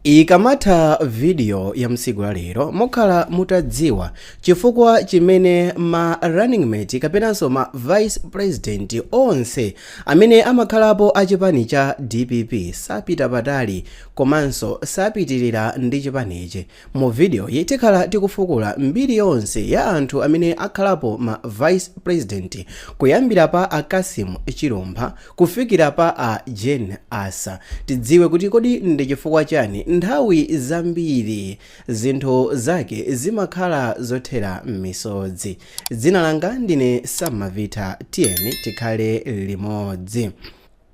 Ikamatha video ya msiku la lero mokhala mutadziwa chifukwa chimene ma running mate kapenanso ma vice president onse amene amakhalapo achipani cha DPP sapita patali komanso sapitirira ndi chipanichi. Mu video tikhala tikufukula mbiri yonse ya anthu amene akhalapo ma vice president kuyambira pa a Kassim Chilumba kufikira pa a Jane Asa. Tidziwe kuti kodi ndi chifukwa chani nthawi zambiri zinthu zake zimakhala zothera m'misodzi. Dzina langa ndine Samavita, tiyeni tikhale limodzi.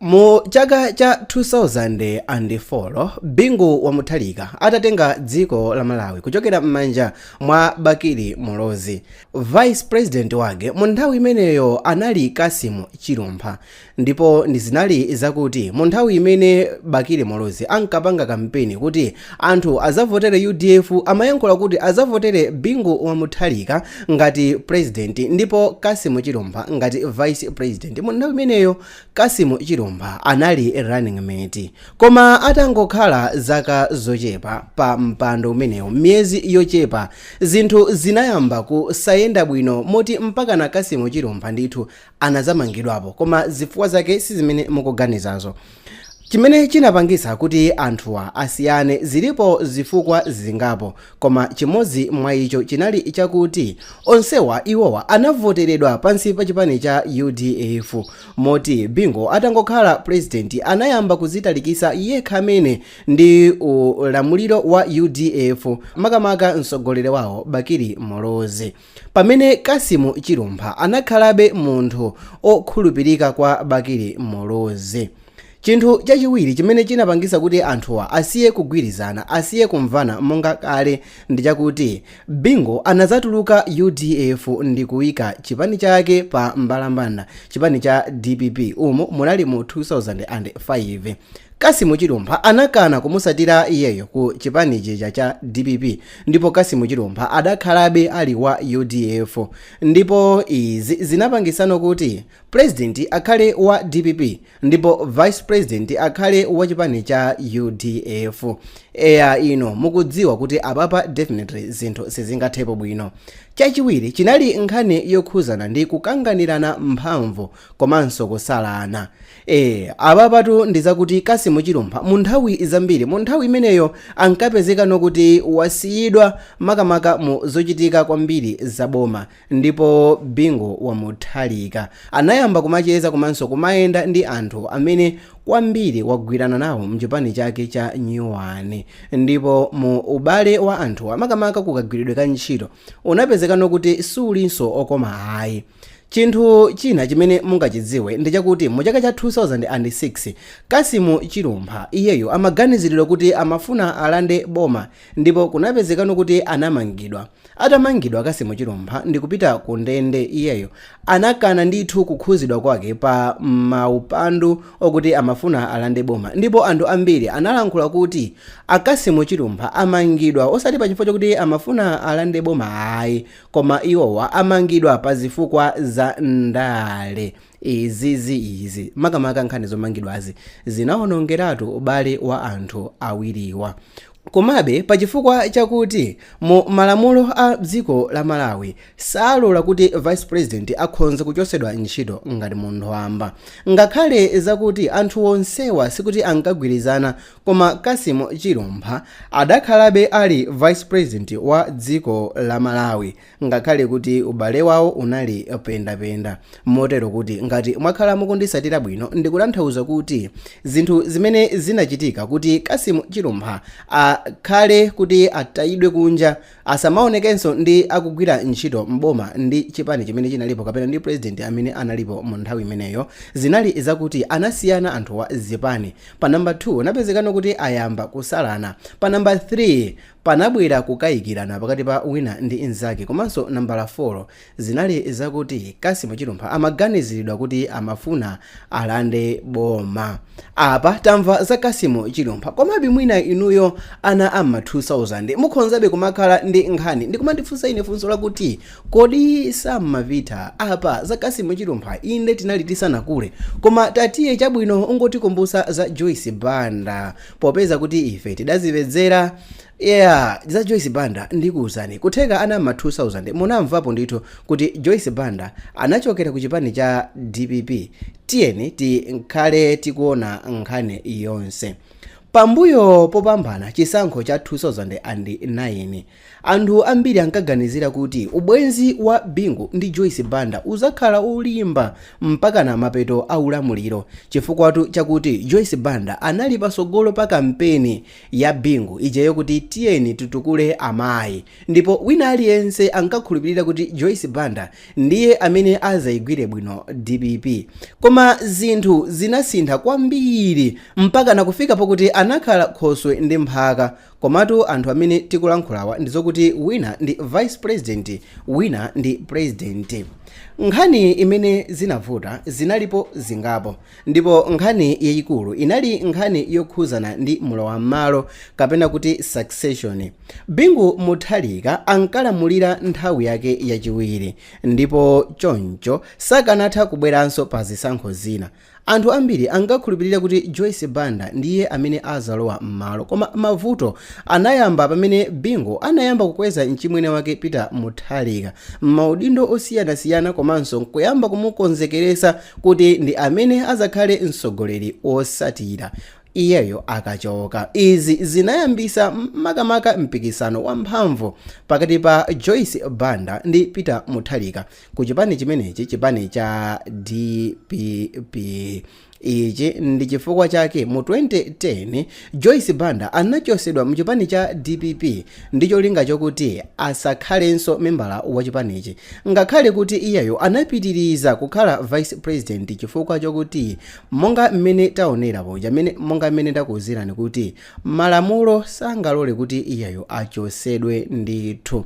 Mu chaka cha 2004 Bingu wa Mutharika atatenga dziko la Malawi kuchokera m'manja mwa Bakili Molozi. Vice president wake mu nthawi imeneyo anali Kassim Chilumba, ndipo zinali zakuti mu nthawi imene Bakili Molozi ankapanga kampeni kuti anthu azavotere UDF amayankhula kuti azavotere Bingu wa Mutharika ngati president ndipo Kassim Chilumba ngati vice president. Mu nthawi imeneyo Kassim Chilumba anali running mate, koma atangokhala zaka zochepa pa mpando umenewo, miyezi yochepa, zinthu zinayamba kusayenda bwino moti mpaka na Kassim Chilumba ndithu anazamangidwapo, koma zifukwa zake si zimene mukuganizazo. Chimene chinapangisa kuti anthuwa asiyane zilipo zifukwa zingapo, koma chimodzi mwa icho chinali chakuti onsewa iwowa anavoteredwa pansi pa chipani cha UDF, moti Bingu atangokhala president anayamba kuzitalikisa yekha amene ndi ulamuliro wa UDF, makamaka mtsogoleri wawo Bakili Molozi, pamene Kassim Chilumba anakhalabe munthu okhulupirika kwa Bakili Molozi. Chinthu chachiwiri chimene chinapangisa kuti anthuwa asiye kugwirizana, asiye kumvana monga kale ndi chakuti Bingu anazatuluka UDF ndi kuyika chipani chake pa mbalambanda, chipani cha DPP umo munali mu 2005. Kassim Chilumba anakana kumusatira iyeyo ku chipani chija cha DPP, ndipo Kassim Chilumba adakhalabe ali wa UDF, ndipo izi zinapangisano kuti president akhale wa DPP ndipo vice president akhale wa chipani cha UDF. Eya ino mukudziwa kuti apapa definitely zinthu sizingathepo bwino. Chachiwiri chinali nkhani yokhuzana ndi kukanganirana mphamvu komanso kusalana. Apapatu ndizakuti Kassim Chilumba mu nthawi zambiri, mu nthawi imeneyo ankapezeka nokuti wasiyidwa makamaka mu zochitika kwambiri zaboma, ndipo Bingu wa Mutharika anayamba kumacheza komanso kumayenda ndi anthu amene kwambiri wagwirana nawo mchipani chake cha New One, ndipo mu ubale wa anthu makamaka kukagwiridwe ka ntchito unapezeka nokuti sulinso okoma ayi. Chinthu china chimene mungachidziwe ndi chakuti mu chaka cha 2006 Kassim Chilumba iyeyo amaganiziridwa kuti amafuna alande boma, ndipo kunapezekano kuti anamangidwa. Atamangidwa Kassim Chilumba ndi kupita ku ndende, iyeyo anakana ndithu kukhuzidwa kwake pa maupandu okuti amafuna alande boma, ndipo anthu ambiri analankhula kuti Kassim Chilumba amangidwa osati pa chifukwa chokuti amafuna alande boma ayi, koma iwowa amangidwa pa zifukwa za ndale. Izi makamaka nkhani zomangidwazi zinawonongeratu ubale wa anthu awiriwa. Komabe pachifukwa chakuti mu malamulo a dziko la Malawi salola kuti vice president akhonze kuchosedwa ntchito ngati munthu wamba, ngakhale zakuti anthu onsewa sikuti ankagwirizana, koma Kassim Chilumba adakhalabe ali vice president wa dziko la Malawi ngakhale kuti ubale wawo unali pendapenda. Motero kuti ngati mwakhala mukundisatira bwino ndikutanthauza kuti zinthu zimene zinachitika kuti Kassim Chilumba akhale kuti atayidwe kunja, asamaonekenso ndi akugwira ntchito mboma ndi chipani chimene chinalipo kapena ndi president amene analipo mu nthawi imeneyo, zinali zakuti anasiyana anthu wa zipani. Pa namba 2 napezekano kuti ayamba kusalana. Pa namba 3 panabwera kukayikirana pakati pa wina ndi inzake. Komanso nambala 4 zinali zakuti Kassim Chilumpha amaganiziridwa kuti amafuna alande boma. Apa tamva za Kassim Chilumpha, komabe mwina inuyo ana ama 2000 mukhonzabe kumakhala ndi nkhani ndikumandifunsa ine funso lakuti kodi samapita apa za Kassim Chilumpha inde tinali tisanakule, koma tatiye chabwino ungotikumbusa za Joyce Banda popeza kuti ife tidazipezera za Joyce Banda. Ndikuwuzani kutheka ana ma 2000 munamvapo ndithu kuti Joyce Banda anachokera ku chipani cha DPP. Tiyeni tikhale tikuona nkhani yonse. Pambuyo popambana chisankho cha 2009 anthu ambiri ankaganizira kuti ubwenzi wa Bingu ndi Joyce Banda uzakhala ulimba mpaka na mapeto a ulamuliro, chifukwa chakuti Joyce Banda anali pasogolo pa kampeni ya Bingu ijeyo kuti tiyeni tutukule amayi, ndipo wina aliyense ankakhulupirira kuti Joyce Banda ndiye amene azayigwire bwino DPP. Koma zinthu zinasintha kwambiri mpaka na kufika pokuti anakhala khoswe ndi mphaka. Komatu anthu amene tikulankhulawa ndizokuti wina ndi vice president, wina ndi president. Nkhani imene zinavuta zinalipo zingapo, ndipo nkhani yayikulu inali nkhani yokhuzana ndi mlowam'malo kapena kuti succession. Bingu Mutharika ankalamulira nthawi yake yachiwiri, ndipo choncho sakanatha kubweranso pa zisankho zina. Anthu ambiri ankakhulupirira kuti Joyce Banda ndiye amene azalowa m'malo, koma mavuto anayamba pamene Bingu anayamba kukweza mchimwene wake Peter Mutharika m'maudindo osiyanasiyana, komanso kuyamba kumukonzekeresa kuti ndi amene azakhale mtsogoleri osatira iyeyo akachoka. Izi zinayambisa makamaka mpikisano wamphamvu pakati pa Joyce Banda ndi Peter Mutharika ku chipani chimenechi, chipani cha DPP. Ichi ndi chifukwa chake mu 2010 Joyce Banda anachosedwa mu chipani cha DPP ndi cholinga chokuti asakhalenso membala wa chipanichi, ngakhale kuti iyeyo anapitiriza kukhala vice president chifukwa chokuti monga mmene taonera poja, monga mmene ndakuwuzirani kuti malamulo sangalole kuti iyeyo achosedwe ndithu.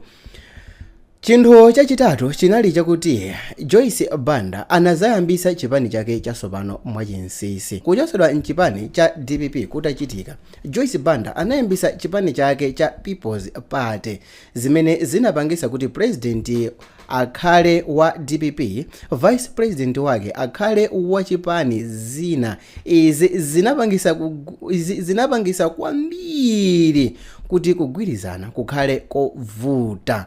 Chinthu chachitatu chinali chakuti Joyce Banda anazayambisa chipani chake chasopano mwachinsinsi. Kuchosedwa mchipani cha DPP kutachitika, Joyce Banda anayambisa chipani chake cha People's Party, zimene zinapangisa kuti president akhale wa DPP, vice president wake akhale wa chipani zina. Izi zinapangisa kwambiri kuti kugwirizana kukhale kovuta.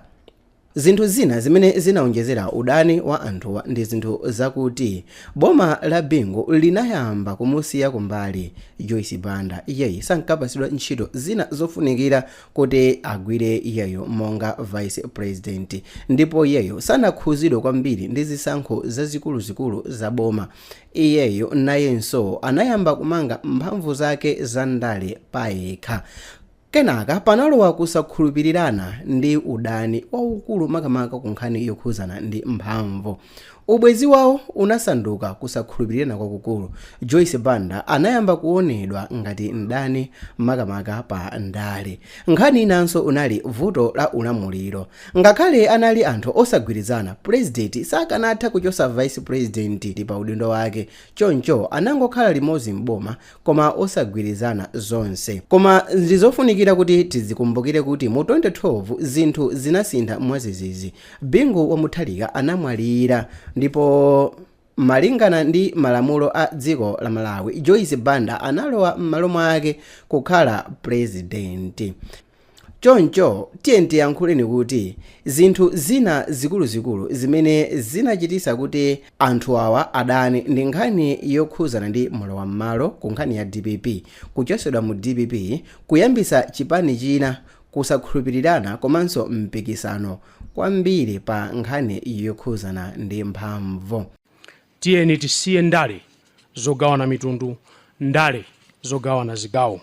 Zinthu zina zimene zinaonjezera udani wa anthuwa ndi zinthu zakuti boma la Bingu linayamba kumusiya kumbali Joyce Banda. Iyeyi sankapasidwa ntchito zina zofunikira kuti agwire iyeyo monga vice president, ndipo iyeyo sanakhuzidwe kwambiri ndi zisankho zazikuluzikulu za boma. Iyeyo nayenso anayamba kumanga mphamvu zake za ndale payekha. Kenaka panalowa kusakhulupirirana ndi udani waukulu makamaka ku nkhani yokhuzana ndi mphamvu. Ubwezi wawo unasanduka kusakhulupirirana kwakukulu. Joyce Banda anayamba kuonedwa ngati mdani makamaka pa ndale. Nkhani inanso unali vuto la ulamuliro. Ngakhale anali anthu osagwirizana, president sakanatha kuchosa vice president pa udindo wake, choncho anangokhala limodzi mboma koma osagwirizana zonse. Koma ndizofunikira kuti tizikumbukire kuti mu 2012 zinthu zinasintha mwazizizi. Bingu wa Mutharika anamwalira, ndipo malingana ndi malamulo a dziko la Malawi, Joyce Banda analowa m'malo mwake kukhala president. Choncho tiyeni tiyankhuleni kuti zinthu zina zikuluzikulu zimene zinachitisa kuti anthu awa adani ndi nkhani yokhuzana ndi mlowam'malo ku nkhani ya DPP, kuchosedwa mu DPP, kuyambisa chipani china, kusakhulupirirana komanso mpikisano kwambiri pa nkhani yokhuzana ndi mphamvu. Tiyeni tisiye ndale zogawana mitundu, ndale zogawana zigawo.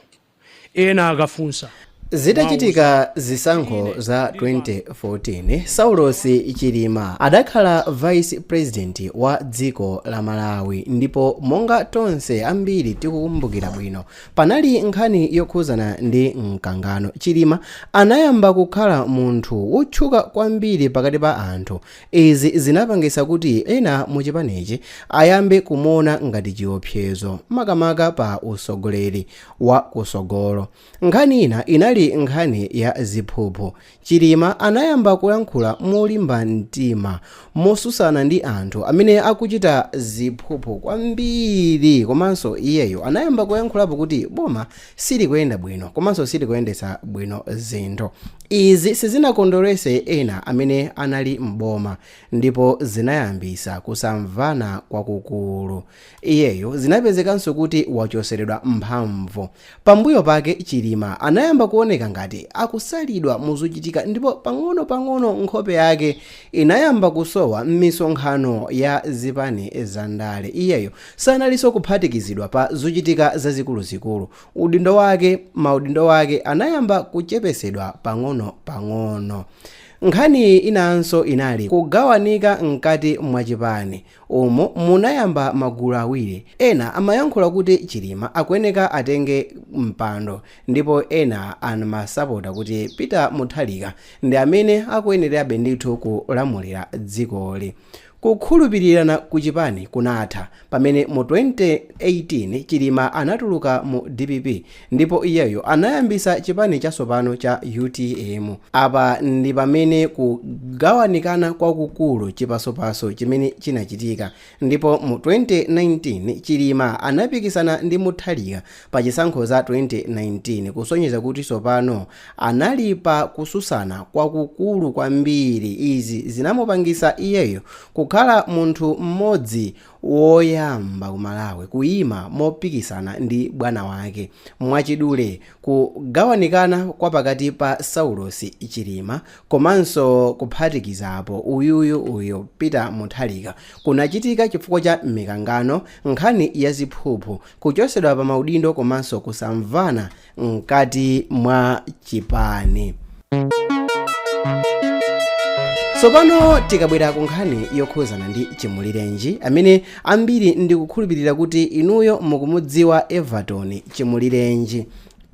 Ena akafunsa Zitachitika zisankho za 2014, Saulos Chilima adakhala vice president wa dziko la Malawi, ndipo monga tonse ambiri tikukumbukira bwino panali nkhani yokhuzana ndi mkangano. Chilima anayamba kukhala munthu wotchuka kwambiri pakati pa anthu. Izi zinapangisa kuti ena mu chipanichi ayambe kumuona ngati chiopsezo makamaka pa usogoleri wa kusogolo. Nkhani ina inali nkhani ya ziphuphu. Chilima anayamba kuyankhula molimba mtima mosusana ndi anthu amene akuchita ziphuphu kwambiri, komanso iyeyo anayamba kuyankhulapo kuti boma silikuyenda bwino komanso silikuyendesa bwino zinthu. Izi sizinakondwerese ena amene anali mboma, ndipo zinayambisa kusamvana kwakukulu. Iyeyo zinapezekanso kuti wachoseredwa mphamvu. Pambuyo pake Chilima anayamba kuoneka ngati akusalidwa muzochitika, ndipo pang'ono nkhope yake inayamba kusowa m'misonkhano ya zipani za ndale. Iyeyo sanalinso kuphatikizidwa pa zochitika zazikuluzikulu. Maudindo wake anayamba kuchepesedwa pang'ono. Nkhani inanso inali kugawanika mkati mwa chipani. Umo munayamba magulu awiri. Ena amayankhula kuti Chilima akuyeneka atenge mpando, ndipo ena amasapota kuti Peter Mutharika ndi amene akuyenerabe ndithu kulamulira dzikoli. Kukhulupirirana ku chipani kunatha pamene mu 2018 Chilima anatuluka mu DPP, ndipo iyeyo anayambisa chipani chatsopano cha UTM. Apa ndi pamene kugawanikana kwakukulu chipasopaso chimene chinachitika, ndipo mu 2019 Chilima anapikisana ndi Mutharika pa chisankho za 2019, kusonyeza kuti tsopano anali pa kususana kwakukulu kwambiri. Izi zinamupangisa iyeyo kukhala munthu mmodzi woyamba ku Malawi kuyima mopikisana ndi bwana wake. Mwachidule kugawanikana kwa pakati pa Saulos Chilima komanso kuphatikizapo uyu Peter Mutharika kunachitika chifukwa cha mikangano, nkhani ya ziphuphu, kuchosedwa pa maudindo komanso kusamvana mkati mwa chipani. Tsopano tikabwera ku nkhani yokhuzana ndi Chimulirenji, amene ambiri ndikukhulupirira kuti inuyo mukumudziwa Everton Chimulirenji.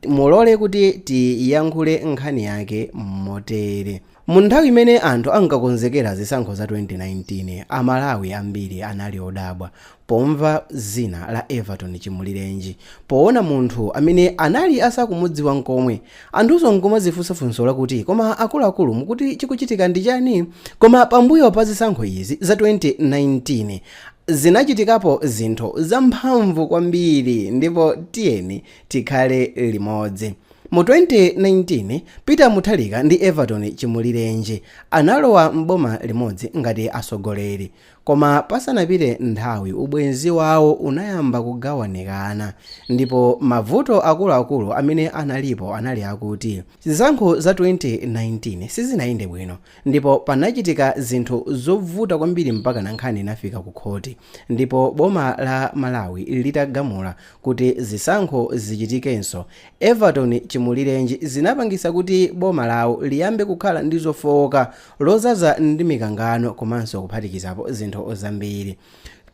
Mulole kuti tiyankhule nkhani yake motere. Mu nthawi imene anthu ankakonzekera zisankho za 2019, Amalawi ambiri anali odabwa pomva zina la Everton Chimulirenji, poona munthu amene anali asakumudziwa nkomwe. Anthuso nkumazifunsafunso lakuti koma akuluakulu mukuti chikuchitika ndi chani? Koma pambuyo pa zisankho izi za 2019 zinachitikapo zinthu zamphamvu kwambiri, ndipo tiyeni tikhale limodzi. Mu 2019 Peter Mutharika ndi Everton Chimulirenji analowa mboma limodzi ngati asogoleri, koma pasanapite nthawi ubwenzi wawo unayamba kugawanikana, ndipo mavuto akuluakulu amene analipo anali akuti zisankho za 2019 sizinayende bwino, ndipo panachitika zinthu zovuta kwambiri mpaka na nkhani inafika ku khoti, ndipo boma la Malawi litagamula kuti zisankho zichitikenso. Everton Chimulirenji zinapangisa kuti boma lawo liyambe kukhala ndi zofowoka, lozaza ndi mikangano komanso kuphatikizapo zinthu zambiri.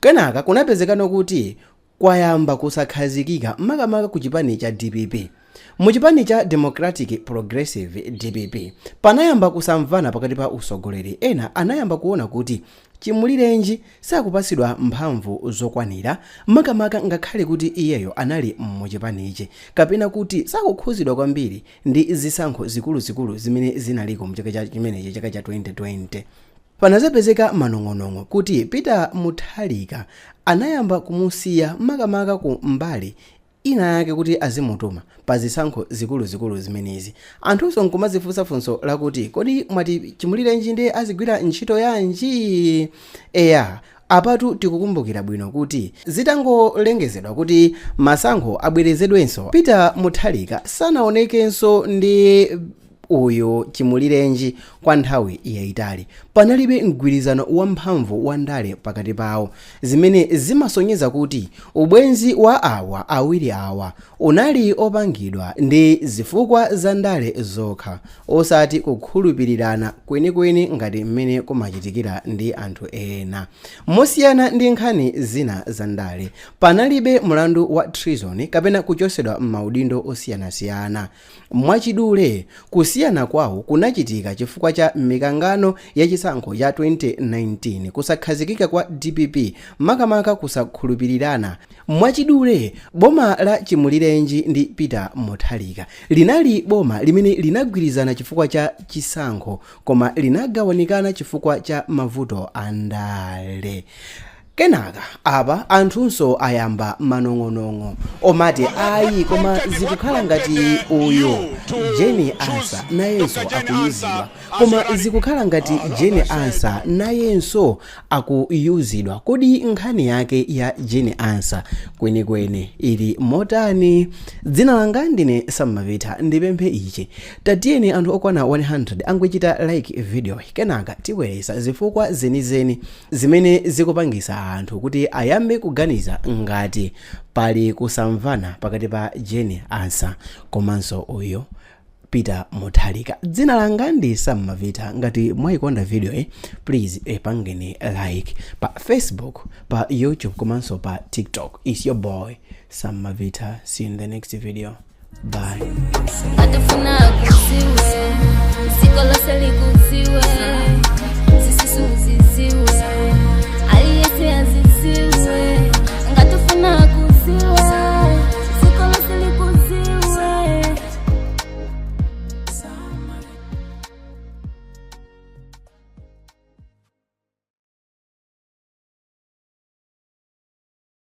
Kenaka kunapezekano kuti kwayamba kusakhazikika makamaka ku chipani cha DPP. Mu chipani cha Democratic Progressive DPP panayamba kusamvana pakati pa usogoleri. Ena anayamba kuona kuti Chimulirenji sakupasidwa mphamvu zokwanira, makamaka ngakhale kuti iyeyo anali mu chipanichi, kapena kuti sakukhuzidwa kwambiri ndi zisankho zikuluzikulu zimene zinaliko mchaka cha chimenechi, chaka cha 2020. Panazapezeka manong'onong'o kuti Peter Mutharika anayamba kumusiya makamaka ku mbali ina yake kuti azimutuma pa zisankho zikuluzikulu zimenezi. Anthunso nkumazifunsafunso lakuti kodi mwati Chimulirenji ndi azigwira ntchito yanji? Eya, apatu tikukumbukira bwino kuti zitangolengezedwa kuti masankho abwerezedwenso, Peter Mutharika sanaonekenso ndi uyu Chimulirenji kwa nthawi yayitali. Panalibe mgwirizano wamphamvu wa ndale pakati pawo, zimene zimasonyeza kuti ubwenzi wa awa awiri awa unali opangidwa ndi zifukwa za ndale zokha, osati kukhulupirirana kwenikweni ngati mmene kumachitikira ndi anthu ena. Mosiyana ndi nkhani zina za ndale, panalibe mlandu wa treason kapena kuchosedwa m'maudindo osiyanasiyana. Mwachidule, kusiyana kwawo kunachitika chifukwa cha mikangano ya chisankho cha 2019, kusakhazikika kwa DPP, makamaka kusakhulupirirana. Mwachidule, boma la Chimulirenji ndi Peter Mutharika linali boma limene linagwirizana chifukwa cha chisankho, koma linagawanikana chifukwa cha mavuto a ndale. Kenaka apa anthunso ayamba manong'onong'o omati ayi koma zikukhala ngati uyu Jeni Ansa nayenso akuyuzidwa, koma zikukhala ngati Jeni Ansa nayenso akuyuzidwa. Kodi nkhani yake ya Jeni Ansa kwenikweni ili motani? Dzina langa ndine Samavita, ndipemphe ichi tatiyeni anthu okwana 100 angochita like video, kenaka tibwereza zifukwa zenizeni zimene zikupangisa anthu kuti ayambe kuganiza ngati pali kusamvana pakati pa Jeni Ansa komanso uyo Peter Mutharika. Dzina langa ndi Samavita. Ngati mwayikonda video please pangeni like pa Facebook, pa YouTube komanso pa TikTok. It's your boy Samavita. See you in the next video. Bye.